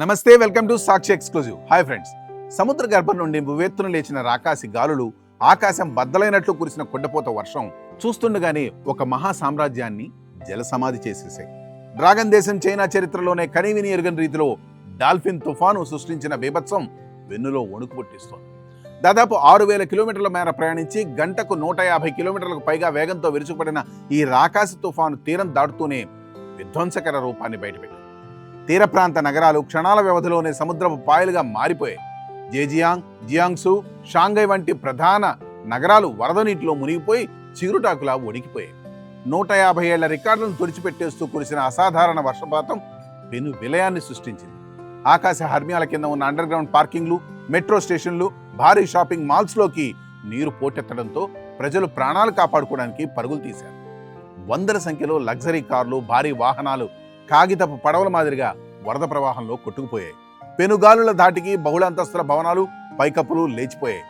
నమస్తే, welcome to Sakshi exclusive. Hi friends. సముద్ర గర్భం నుండి ఉవ్వెత్తున లేచిన రాకాసి గాలులు, ఆకాశం బద్దలైనట్లు కురిసిన కొండపోత వర్షం చూస్తుండగానే ఒక మహా సామ్రాజ్యాన్ని జలసమాధి చేసేసాయి. డ్రాగన్ దేశం చైనా చరిత్రలోనే కనీవిని ఎరుగని రీతిలో డాల్ఫిన్ తుఫాను సృష్టించిన బీభత్సం వెన్నులో వణుకు పుట్టిస్తోంది. దాదాపు 6,000 కిలోమీటర్ల మేర ప్రయాణించి గంటకు 150 కిలోమీటర్లకు పైగా వేగంతో విరుచుకుపడిన ఈ రాకాసి తుఫాను తీరం దాటుతూనే విధ్వంసకర రూపాన్ని బయటపెట్టింది. తీర ప్రాంత నగరాలు క్షణాల వ్యవధిలోనే సముద్రపు పాయలుగా మారిపోయాయి. జేజియాంగ్, జియాంగ్సు, షాంఘై వంటి ప్రధాన నగరాలు వరద నీటిలో మునిగిపోయి చిగురుటాకులా వణికిపోయాయి. 150 ఏళ్ల రికార్డులను తుడిచిపెట్టేస్తూ కురిసిన అసాధారణ వర్షపాతం పెను విలయాన్ని సృష్టించింది. ఆకాశ హర్మ్యాల కింద ఉన్న అండర్ గ్రౌండ్ పార్కింగ్లు, మెట్రో స్టేషన్లు, భారీ షాపింగ్ మాల్స్లోకి నీరు పోటెత్తడంతో ప్రజలు ప్రాణాలు కాపాడుకోవడానికి పరుగులు తీశారు. వందల సంఖ్యలో లగ్జరీ కార్లు, భారీ వాహనాలు కాగితపు పడవల మాదిరిగా వరద ప్రవాహంలో కొట్టుకుపోయాయి. పెనుగాలుల ధాటికి బహుళంతస్తుల భవనాలు, పైకప్పులు లేచిపోయాయి.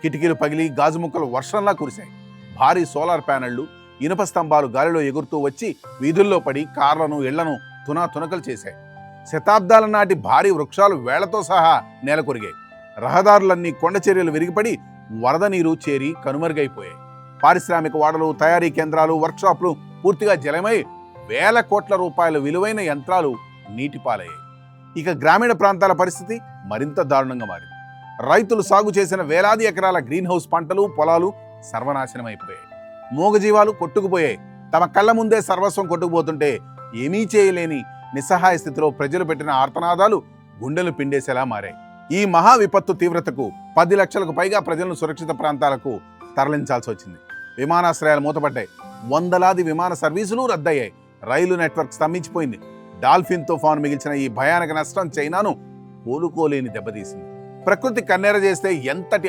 కిటికీలు పగిలి గాజు ముక్కలు వర్షంలా కురిశాయి. భారీ సోలార్ ప్యానెళ్లు, ఇనుప స్తంభాలు గాలిలో ఎగురుతూ వచ్చి వీధుల్లో పడి కార్లను, ఇళ్లను తునాతునకలు చేశాయి. శతాబ్దాల నాటి భారీ వృక్షాలు వేళ్లతో సహా నేలకొరిగాయి. రహదారులన్నీ కొండ చర్యలు విరిగిపడి వరద నీరు చేరి కనుమరుగైపోయాయి. పారిశ్రామిక వాడలు, తయారీ కేంద్రాలు, వర్క్షాప్లు పూర్తిగా జలమై వేల కోట్ల రూపాయల విలువైన యంత్రాలు నీటిపాలయ్యాయి. ఇక గ్రామీణ ప్రాంతాల పరిస్థితి మరింత దారుణంగా మారింది. రైతులు సాగు చేసిన వేలాది ఎకరాల గ్రీన్ హౌస్ పంటలు, పొలాలు సర్వనాశనమైపోయాయి. మూగజీవాలు కొట్టుకుపోయాయి. తమ కళ్ళ ముందే సర్వస్వం కొట్టుకుపోతుంటే ఏమీ చేయలేని నిస్సహాయ స్థితిలో ప్రజలు పెట్టిన ఆర్తనాదాలు గుండెలు పిండేసేలా మారాయి. ఈ మహా విపత్తు తీవ్రతకు 10 లక్షలకు పైగా ప్రజలను సురక్షిత ప్రాంతాలకు తరలించాల్సి వచ్చింది. విమానాశ్రయాలు మూతపడ్డాయి. వందలాది విమాన సర్వీసులు రద్దయ్యాయి. రైలు నెట్వర్క్ స్తంభించిపోయింది. డాల్ఫిన్ తుఫాను మిగిల్చిన ఈ భయానక నష్టం చైనాను కోలుకోలేని దెబ్బతీసింది. ప్రకృతి కన్నెర చేస్తే ఎంతటి